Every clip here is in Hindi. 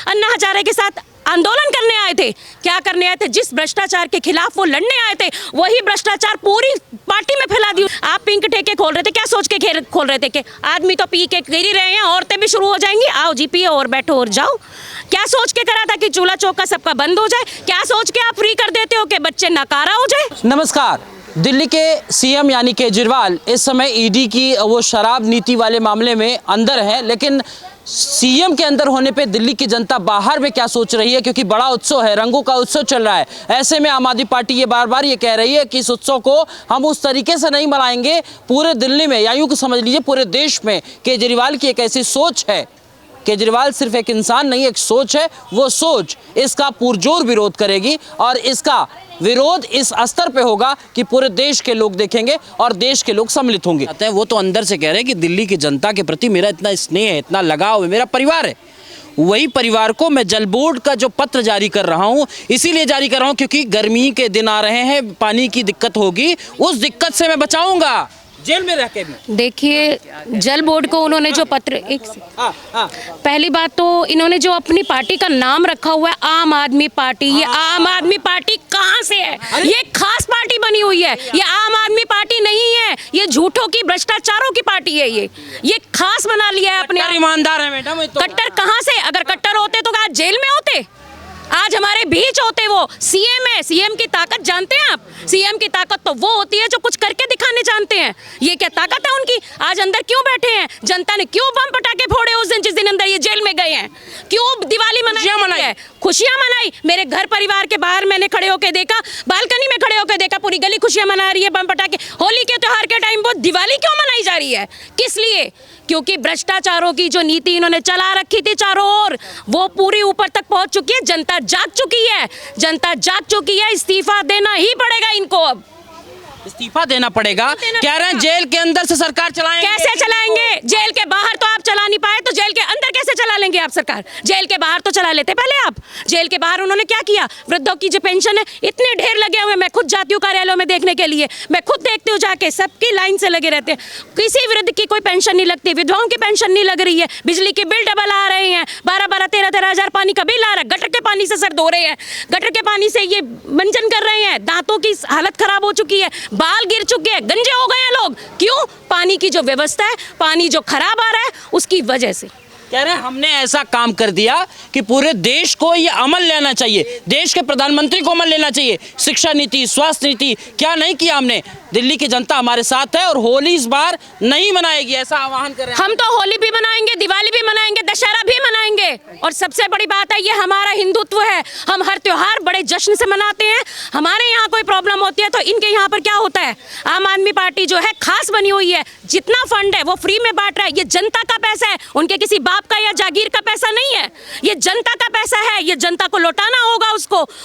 अन्ना हजारे के साथ आंदोलन करने आए थे। क्या करने आए थे? जिस भ्रष्टाचार के खिलाफ वो लड़ने आए थे, वही भ्रष्टाचार पूरी पार्टी में फैला दी। आप पिंक ठेके खोल रहे थे, क्या सोच के खोल रहे थे कि आदमी तो पी के गिर ही रहे हैं, औरतें भी शुरू हो जाएंगी, आओ जी पियो और बैठो और जाओ। क्या सोच के करा था कि चूल्हा चौका सबका बंद हो जाए? क्या सोच के आप फ्री कर देते हो कि बच्चे नकारा हो जाए? नमस्कार। दिल्ली के सीएम यानी केजरीवाल इस समय ईडी की वो शराब नीति वाले मामले में अंदर है, लेकिन सीएम के अंदर होने पे दिल्ली की जनता बाहर में क्या सोच रही है, क्योंकि बड़ा उत्सव है, रंगों का उत्सव चल रहा है। ऐसे में आम आदमी पार्टी ये बार बार ये कह रही है कि इस उत्सव को हम उस तरीके से नहीं मनाएंगे। पूरे दिल्ली में या यूं समझ लीजिए पूरे देश में केजरीवाल की एक ऐसी सोच है। केजरीवाल सिर्फ एक इंसान नहीं, एक सोच है। वो सोच इसका पुरजोर विरोध करेगी और इसका विरोध इस स्तर पे होगा कि पूरे देश के लोग देखेंगे और देश के लोग सम्मिलित होंगे। वो तो अंदर से कह रहे हैं कि दिल्ली की जनता के प्रति मेरा इतना स्नेह है, इतना लगाव है, मेरा परिवार है। वही परिवार को मैं जल बोर्ड का जो पत्र जारी कर रहा हूँ, इसीलिए जारी कर रहा हूँ क्योंकि गर्मी के दिन आ रहे हैं, पानी की दिक्कत होगी, उस दिक्कत से मैं बचाऊंगा जेल में रह के भी। देखिए, जल बोर्ड को उन्होंने जो पत्र पहली बात तो इन्होंने जो अपनी पार्टी का नाम रखा हुआ है आम आदमी पार्टी, ये आम आदमी पार्टी कहाँ से है? ये खास पार्टी बनी हुई है, ये आम आदमी पार्टी नहीं है, ये झूठों की भ्रष्टाचारों की पार्टी है। ये खास बना लिया है अपने। ईमानदार है मैडम। कट्टर कहाँ से? अगर कट्टर होते तो आज जेल में होते, आज हमारे बीच होते। वो सीएम है, सीएम की ताकत जानते हैं आप? सीएम की ताकत तो वो होती है जो कुछ करके दिखाने जानते हैं। ये क्या ताकत है उनकी? आज अंदर क्यों बैठे हैं? जनता ने क्यों बम पटाखे फोड़े उस दिन जिस दिन अंदर ये जेल में गए हैं? क्यों दिवाली मनाई? खुशियां मनाई। मेरे घर परिवार के बाहर मैंने खड़े होकर देखा, बालकनी में खड़े होकर देखा, पूरी गली खुशियां मना रही है, बम पटाखे। होली के त्योहार के टाइम वो दिवाली क्यों मनाई जा रही है? किस लिए? क्योंकि भ्रष्टाचारों की जो नीति इन्होंने चला रखी थी चारों ओर, वो पूरी ऊपर तक पहुंच चुकी है। जनता जाग चुकी है, जनता जाग चुकी है। इस्तीफा देना ही पड़ेगा इनको। अब इस्तीफा देना पड़ेगा। कह रहे हैं जेल के अंदर से सरकार चलाएंगे। कैसे चलाएंगे? जेल के बाहर तो आप चला नहीं पाए, तो जेल के अंदर कैसे चला लेंगे आप सरकार? जेल के बाहर तो चला लेते पहले आप। जेल के बाहर उन्होंने क्या किया? वृद्धों की जो पेंशन है, इतने ढेर लगे हुए। मैं खुद जाती हूँ कार्यालयों में देखने के लिए, मैं खुद देखती हूँ जाके, सबकी लाइन से लगे रहते हैं। किसी वृद्ध की कोई पेंशन नहीं लगती, विधवाओं की पेंशन नहीं लग रही है। बिजली के बिल डबल आ रहे हैं, 12-12, 13-13 हजार पानी का बिल आ रहा है। गटर के पानी से सर धो रहे हैं, गटर के पानी से ये मंजन कर रहे हैं। दांतों की हालत खराब हो चुकी है, बाल गिर चुके हैं, गंजे हो गए हैं लोग। क्यों? पानी की जो व्यवस्था है, पानी जो खराब आ रहा है, उसकी वजह से। कह रहे हैं हमने ऐसा काम कर दिया कि पूरे देश को ये अमल लेना चाहिए, देश के प्रधानमंत्री को अमल लेना चाहिए। शिक्षा नीति, स्वास्थ्य नीति, क्या नहीं किया हमने? दिल्ली की जनता हमारे साथ है और होली इस बार नहीं मनाएगी, ऐसा आह्वान कर रहे हैं। हम तो होली भी मनाएंगे, दिवाली भी मनाएंगे, दशहरा भी मनाएंगे। और सबसे बड़ी बात है, ये हमारा हिंदुत्व है। हम हर त्योहार बड़े जश्न से मनाते हैं। हमारे यहाँ कोई प्रॉब्लम होती है तो इनके यहाँ पर क्या होता है? आम आदमी पार्टी जो है खास बनी हुई है, जितना फंड है वो फ्री में बांट रहा है। ये जनता का पैसा है, उनके किसी बाप का या जागीर का पैसा नहीं है। ये जनता का पैसा है, ये जनता को लौटाना होगा,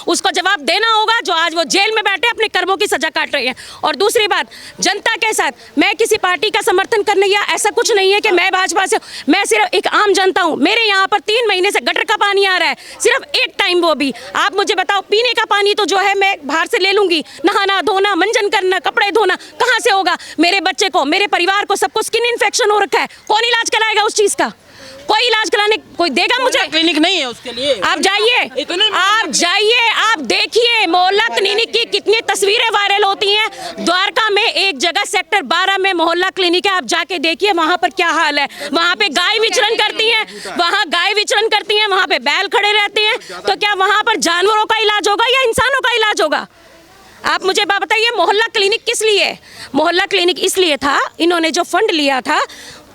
उसको जवाब देना होगा, जो आज वो जेल में बैठे अपने कर्मों की सजा काट रहे हैं। और दूसरी बात, जनता के साथ मैं किसी पार्टी का समर्थन करने या ऐसा कुछ नहीं है कि मैं भाजपा से, मैं सिर्फ एक आम जनता हूं। मेरे यहाँ पर 3 महीने से गटर का पानी आ रहा है, सिर्फ एक टाइम, वो भी आप मुझे बताओ, पीने का पानी तो जो है मैं बाहर से ले लूंगी। नहाना धोना, मंजन करना, कपड़े धोना कहाँ से होगा? मेरे बच्चे को, मेरे परिवार को, सबको स्किन इन्फेक्शन हो रखा है। कौन इलाज कराएगा उस चीज का? कोई इलाज कराने कोई देगा मुझे? क्लिनिक नहीं है उसके लिए। आप जाइए, आप देखिए मोहल्ला क्लिनिक की कितनी तस्वीरें वायरल होती हैं। द्वारका में एक जगह सेक्टर 12 में मोहल्ला क्लिनिक है, आप जाके देखिए वहां पर क्या हाल है। वहां पे गाय विचरण करती हैं, वहां पे बैल खड़े रहते हैं। तो क्या वहां पर जानवरों का इलाज होगा या इंसानों का इलाज होगा? आप मुझे बात बताइए, मोहल्ला क्लिनिक किस लिए? मोहल्ला क्लिनिक इसलिए था, इन्होंने जो फंड लिया था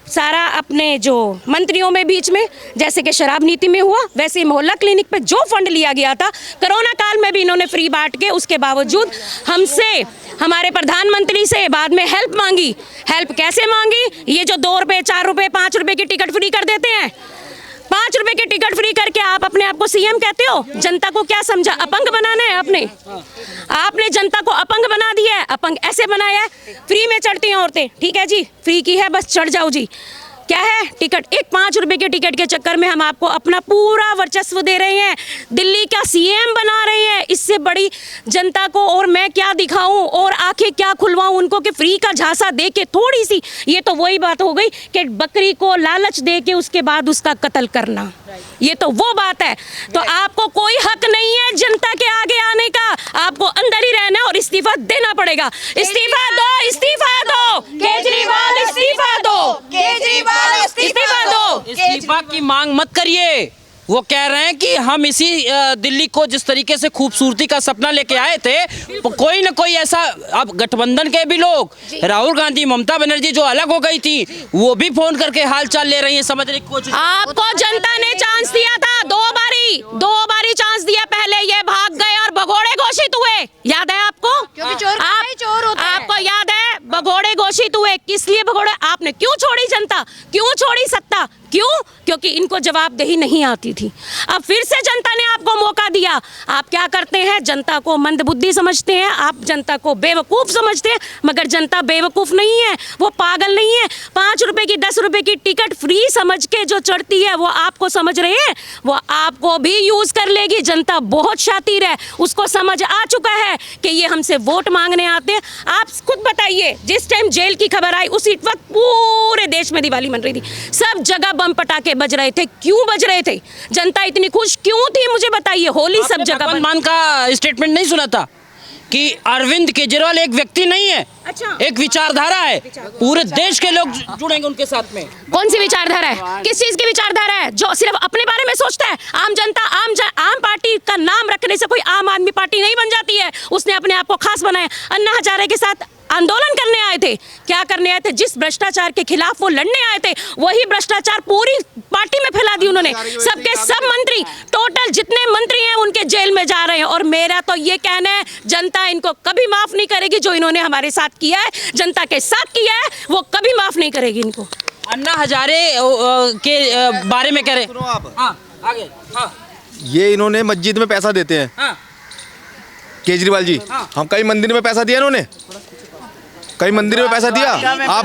सारा अपने जो मंत्रियों में बीच में, जैसे कि शराब नीति में हुआ, वैसे मोहल्ला क्लिनिक पे जो फंड लिया गया था कोरोना काल में भी इन्होंने फ्री बांट के, उसके बावजूद हमसे, हमारे प्रधानमंत्री से बाद में हेल्प मांगी। हेल्प कैसे मांगी? ये जो 2 रुपये, 4 रुपये, 5 रुपये की टिकट फ्री कर देते हैं, 5 रुपए की टिकट फ्री करके आप अपने आप को सीएम कहते हो? जनता को क्या समझा? अपंग बनाना है आपने जनता को अपंग बना दिया है। अपंग ऐसे बनाया है, फ्री में चढ़ती हैं औरतें, ठीक है जी, फ्री की है बस चढ़ जाओ जी। क्या है टिकट, एक 5 रुपए के टिकट के चक्कर में हम आपको अपना पूरा वर्चस्व दे रहे हैं, दिल्ली का सीएम बना रहे हैं। इससे बड़ी जनता को और मैं क्या दिखाऊं और आंखें क्या खुलवाऊं उनको कि फ्री का झांसा दे के थोड़ी सी, ये तो वही बात हो गई कि बकरी को लालच दे के उसके बाद उसका कत्ल करना, ये तो वो बात है। तो आपको कोई हक नहीं है जनता के आगे आने का, आपको अंदर ही रहना है और इस्तीफा देना पड़ेगा। इस्तीफा दो, इस्तीफा दो, केजरीवाल इस्तीफा दो, केजरीवाल इस्तीफा दो। इस्तीफा की मांग मत करिए। वो कह रहे हैं कि हम इसी दिल्ली को जिस तरीके से खूबसूरती का सपना लेके आए थे, कोई ना कोई ऐसा, अब गठबंधन के भी लोग, राहुल गांधी, ममता बनर्जी जो अलग हो गई थी, वो भी फोन करके हाल चाल ले रही हैं, समझने की कोशिश। आपको जनता ने चांस दिया था, दो बारी चांस दिया, पहले ये भाग गए और भगोड़े घोषित हुए, याद है आपको? क्योंकि चोर होता है। आपको याद है भगोड़े घोषित हुए, किस लिए भगोड़े? आपने क्यों छोड़ी जनता, क्यों छोड़ी सत्ता, क्यों? क्योंकि इनको जवाबदेही नहीं आती थी। अब फिर से जनता ने आपको मौका दिया, आप क्या करते हैं? जनता को मंदबुद्धि समझते हैं, आप जनता को बेवकूफ़ समझते हैं, मगर जनता बेवकूफ़ नहीं है, वो पागल नहीं है। 5 रुपए की 10 रुपए की टिकट फ्री समझ के जो चढ़ती है वो आपको समझ रहे हैं, वो आपको भी यूज़ कर लेगी। जनता बहुत शातिर है, उसको समझ आ चुका है कि ये हमसे वोट मांगने आते हैं। आप खुद बताइए, जिस टाइम जेल की खबर आई उसी वक्त पूरे देश में दिवाली मन रही थी, सब जगह बम पटाखे बज रहे थे। क्यों बज रहे थे? जनता इतनी खुश क्यों थी, मुझे बताइए। होली सब जगह। भगवंत मान का स्टेटमेंट नहीं सुना था कि अरविंद केजरीवाल एक व्यक्ति नहीं है, अच्छा, एक विचारधारा है, पूरे देश के लोग जुड़ेंगे उनके साथ में। कौन सी विचारधारा है? किस चीज की विचारधारा है? जो सिर्फ अपने बारे में सोचता है। आम जनता, आम पार्टी का नाम रखने से कोई आम आदमी पार्टी नहीं बन जाती है। उसने अपने आप को खास बनाया। अन्ना हजारे के साथ आंदोलन करने आए थे, क्या करने आए थे? जिस भ्रष्टाचार के खिलाफ वो लड़ने आए थे, वही भ्रष्टाचार पूरी पार्टी में फैला दी उन्होंने। सबके सब मंत्री, टोटल जितने मंत्री हैं उनके जेल में जा रहे हैं। और मेरा तो ये कहना है, जनता इनको कभी माफ नहीं करेगी। जो इन्होंने हमारे साथ किया है, जनता के साथ किया है, वो कभी माफ नहीं करेगी इनको। अन्ना हजारे के बारे में कह रहे हाँ, आगे, हाँ। ये इन्होंने मस्जिद में पैसा देते हैं, हाँ। केजरीवाल जी। हम कई मंदिर में पैसा दिया इन्होंने, कई मंदिर में पैसा दिया। आप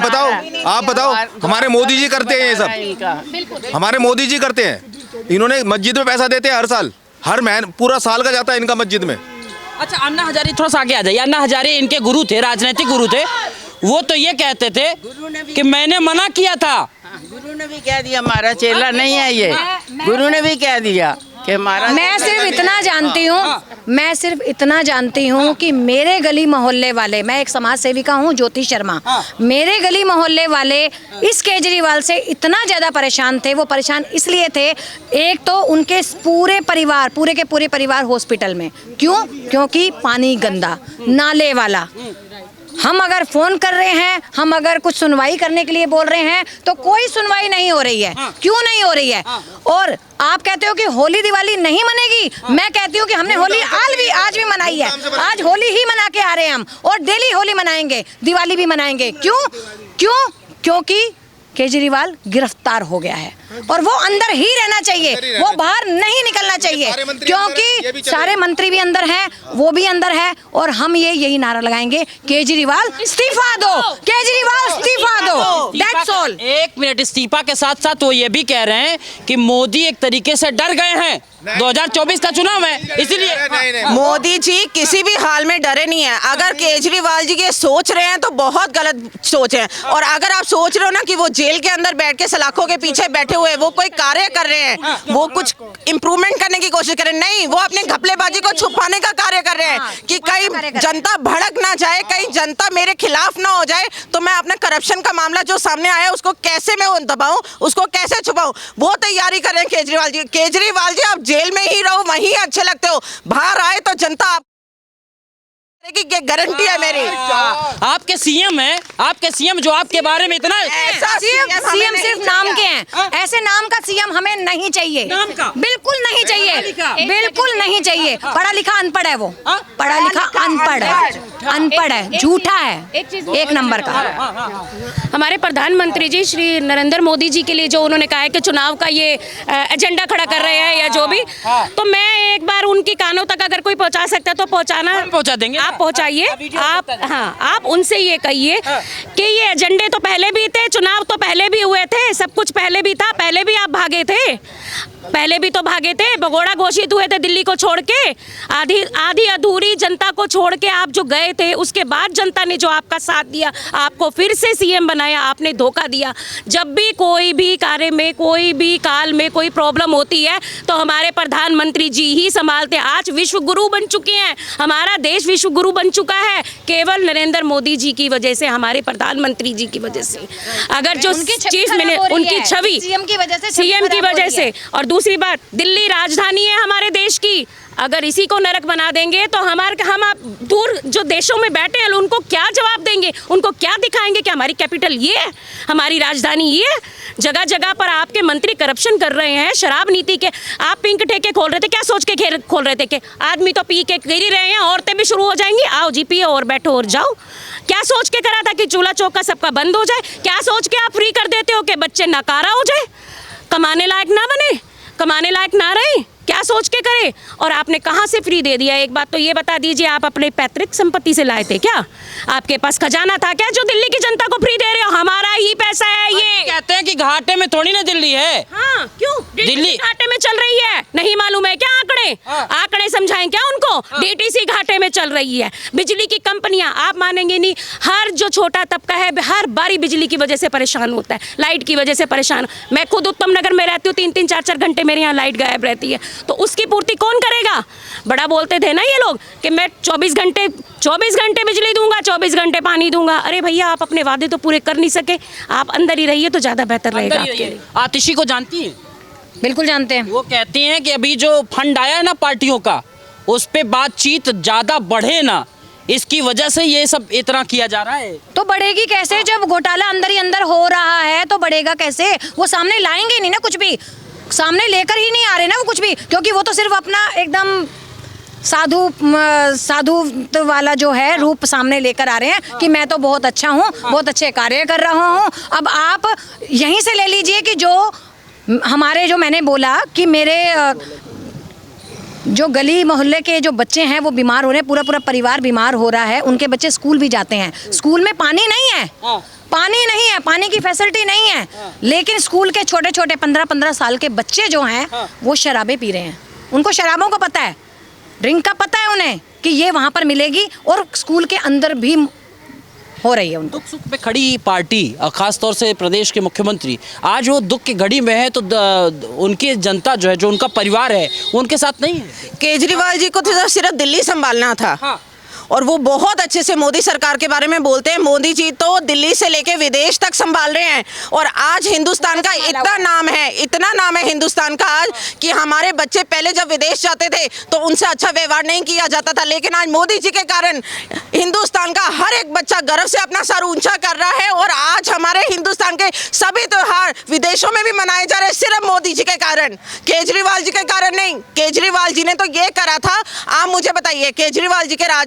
बताओ, हमारे मोदी जी करते हैं ये सब, हमारे मोदी जी करते हैं। इन्होंने मस्जिद में पैसा देते हैं हर साल, हर महीने, पूरा साल का जाता है इनका मस्जिद में। अच्छा, अन्ना हजारे थोड़ा सा आगे आ जाइए। अन्ना हजारे इनके गुरु थे, राजनीतिक गुरु थे। वो तो ये कहते थे कि मैंने मना किया था। गुरु ने भी कह दिया हमारा चेला नहीं है ये, गुरु ने भी कह दिया कि हमारा। मैं सिर्फ इतना जानती हूँ कि मेरे गली मोहल्ले वाले, मैं एक समाज सेविका हूँ, ज्योति शर्मा, मेरे गली मोहल्ले वाले इस केजरीवाल से इतना ज़्यादा परेशान थे। वो परेशान इसलिए थे, एक तो उनके पूरे के पूरे परिवार हॉस्पिटल में। क्यों? क्योंकि पानी गंदा, नाले वाला। हम अगर फोन कर रहे हैं, हम अगर कुछ सुनवाई करने के लिए बोल रहे हैं, तो कोई सुनवाई नहीं हो रही है। क्यों नहीं हो रही है? और आप कहते हो कि होली दिवाली नहीं मनेगी, मैं कहती हूँ कि हमने होली आज भी मनाई है। आज होली ही मना के आ रहे हैं हम, और डेली होली मनाएंगे, दिवाली भी मनाएंगे। क्यों? क्योंकि केजरीवाल गिरफ्तार हो गया है और वो अंदर ही रहना चाहिए, वो बाहर नहीं निकलना चाहिए। क्योंकि सारे मंत्री भी अंदर हैं, वो भी अंदर है, और हम यही नारा लगाएंगे, केजरीवाल इस्तीफा दो, केजरीवाल इस्तीफा दो। That's all. एक मिनट, इस्तीफा के साथ साथ वो ये भी कह रहे हैं कि मोदी एक तरीके से डर गए हैं। 2024 का चुनाव है, इसीलिए मोदी जी किसी भी हाल में डरे नहीं है। अगर केजरीवाल जी ये सोच रहे हैं तो बहुत गलत सोच है। और अगर आप सोच रहे हो ना कि वो जेल के अंदर बैठ के सलाखों के पीछे बैठे हुए वो कोई कार्य कर रहे हैं, वो कुछ इम्प्रूवमेंट करने की कोशिश कर रहे हैं, नहीं, वो अपने घपलेबाजी को छुपाने का कार्य कर रहे हैं कि कहीं जनता भड़क ना जाए, कहीं जनता मेरे खिलाफ ना हो जाए, तो मैं अपना करप्शन का मामला जो सामने आया उसको कैसे मैं दबाऊं, उसको कैसे छुपाऊं, वो तैयारी कर रहे हैं केजरीवाल जी। आप जेल में ही रहो, वहीं अच्छे लगते हो, बाहर आए तो जनता की गारंटी है मेरी। आपके सीएम है, आपके सीएम जो आपके बारे में इतना सीएम सिर्फ नाम के हैं। ऐसे नाम का सीएम हमें नहीं चाहिए, बिल्कुल नहीं चाहिए, बिल्कुल नहीं चाहिए। पढ़ा लिखा अनपढ़ है वो, पढ़ा लिखा अनपढ़ है, झूठा है, एक नंबर का। हमारे प्रधानमंत्री जी श्री नरेंद्र मोदी जी के लिए जो उन्होंने कहा है कि चुनाव का ये एजेंडा खड़ा कर रहे हैं या जो भी, तो मैं एक बार उनकी कानों तक अगर कोई पहुंचा सकता है तो पहुंचा देंगे। आप पहुंचाइए आप, हाँ आप उनसे ये कहिए कि ये एजेंडे तो पहले भी थे, चुनाव तो पहले भी हुए थे, सब कुछ पहले भी था, पहले भी आप भागे थे, पहले भी तो भागे थे, भगोड़ा घोषित हुए थे दिल्ली को छोड़ के, आधी अधूरी जनता को छोड़ के आप जो गए थे, उसके बाद जनता ने जो आपका साथ दिया, आपको फिर से सीएम बनाया, आपने धोखा दिया। जब भी कोई भी कार्य में, कोई भी काल में कोई प्रॉब्लम होती है तो हमारे प्रधानमंत्री जी ही संभालते हैं। आज विश्व गुरु बन चुके हैं, हमारा देश विश्व गुरु बन चुका है केवल नरेंद्र मोदी जी की वजह से, हमारे प्रधानमंत्री जी की वजह से। अगर जो चीज मैंने उनकी छवि सीएम की वजह से, और दूसरी बात, दिल्ली राजधानी है हमारे देश की, अगर इसी को नरक बना देंगे तो हम आप दूर जो देशों में बैठे हैं उनको क्या जवाब देंगे, उनको क्या दिखाएंगे कि हमारी कैपिटल ये है, हमारी राजधानी ये है। जगह जगह पर आपके मंत्री करप्शन कर रहे हैं, शराब नीति के, आप पिंक ठेके खोल रहे थे, क्या सोच के खोल रहे थे कि आदमी तो पी के गिर ही रहे हैं, औरतें भी शुरू हो जाएंगी, आओ जी पियो और बैठो और जाओ। क्या सोच के करा था कि चूल्हा चौका सबका बंद हो जाए? क्या सोच के आप फ्री कर देते हो कि बच्चे नकारा हो जाए, कमाने लायक ना बने, कमाने लायक ना रहे? क्या सोच के करे? और आपने कहाँ से फ्री दे दिया? एक बात तो ये बता दीजिए, आप अपने पैतृक संपत्ति से लाए थे क्या? आपके पास खजाना था क्या जो दिल्ली की जनता को फ्री दे रहे हो? हमारा ही पैसा है ये। कहते हैं कि घाटे में थोड़ी ना दिल्ली है। हाँ, क्यों दिल्ली घाटे में चल रही है? नहीं मालूम है क्या आंकड़े? आंकड़े समझाएं क्या उनको? डीटीसी घाटे में चल रही है। बिजली की कंपनियां, आप मानेंगे नहीं, हर जो छोटा तबका है हर बारी बिजली की वजह से परेशान होता है, लाइट की वजह से परेशान। मैं खुद उत्तम नगर में रहती हूँ, 3-3, 4-4 घंटे मेरे यहाँ लाइट गायब रहती है, तो उसकी पूर्ति कौन करेगा? बड़ा बोलते थे ना ये लोग कि मैं 24 घंटे बिजली दूंगा, 24 घंटे पानी दूंगा। अरे भैया, आप अपने वादे तो पूरे कर नहीं सके, आप अंदर ही रहिए तो ज्यादा बेहतर रहेगा आपके लिए। आतिशी को जानती हैं? बिल्कुल जानते हैं। वो कहती हैं कि अभी जो फंड आया है ना पार्टियों का, उस पे बातचीत ज्यादा बढ़े ना, इसकी वजह से ये सब इतना किया जा रहा है। तो बढ़ेगी कैसे? जब घोटाला अंदर ही अंदर हो रहा है तो बढ़ेगा कैसे? वो सामने लाएंगे नहीं ना, कुछ भी सामने लेकर ही नहीं आ रहे ना वो कुछ भी, क्योंकि वो तो सिर्फ अपना एकदम साधु वाला जो है रूप सामने लेकर आ रहे हैं कि मैं तो बहुत अच्छा हूँ, बहुत अच्छे कार्य कर रहा हूँ। अब आप यहीं से ले लीजिए कि जो हमारे, जो मैंने बोला कि मेरे जो गली मोहल्ले के जो बच्चे हैं वो बीमार हो रहे हैं, पूरा परिवार बीमार हो रहा है, उनके बच्चे स्कूल भी जाते हैं, स्कूल में पानी नहीं है, पानी नहीं है, पानी की फैसिलिटी नहीं है, लेकिन स्कूल के छोटे छोटे 15-15 साल के बच्चे जो हैं वो शराबें पी रहे हैं। उनको शराबों का पता है, ड्रिंक का पता है उन्हें कि ये वहाँ पर मिलेगी, और स्कूल के अंदर भी हो रही है उनको। दुख सुख पे खड़ी पार्टी, खास तौर से प्रदेश के मुख्यमंत्री आज वो दुख की घड़ी में है, तो उनकी जनता जो है, जो उनका परिवार है, वो उनके साथ नहीं है। केजरीवाल जी को तो सिर्फ दिल्ली संभालना था, और वो बहुत अच्छे से मोदी सरकार के बारे में बोलते हैं। मोदी जी तो दिल्ली से लेके विदेश तक संभाल रहे हैं, और आज हिंदुस्तान का इतना नाम है हिंदुस्तान का आज, कि हमारे बच्चे पहले जब विदेश जाते थे तो उनसे अच्छा व्यवहार नहीं किया जाता था, लेकिन आज मोदी जी के कारण हिंदुस्तान का हर एक बच्चा गर्व से अपना सर ऊंचा कर रहा है, और आज हमारे हिंदुस्तान के सभी त्योहार विदेशों में भी मनाए जा रहे हैं सिर्फ मोदी जी के कारण, केजरीवाल जी के कारण नहीं। केजरीवाल जी ने तो ये करा था, आप मुझे बताइए, केजरीवाल जी के राज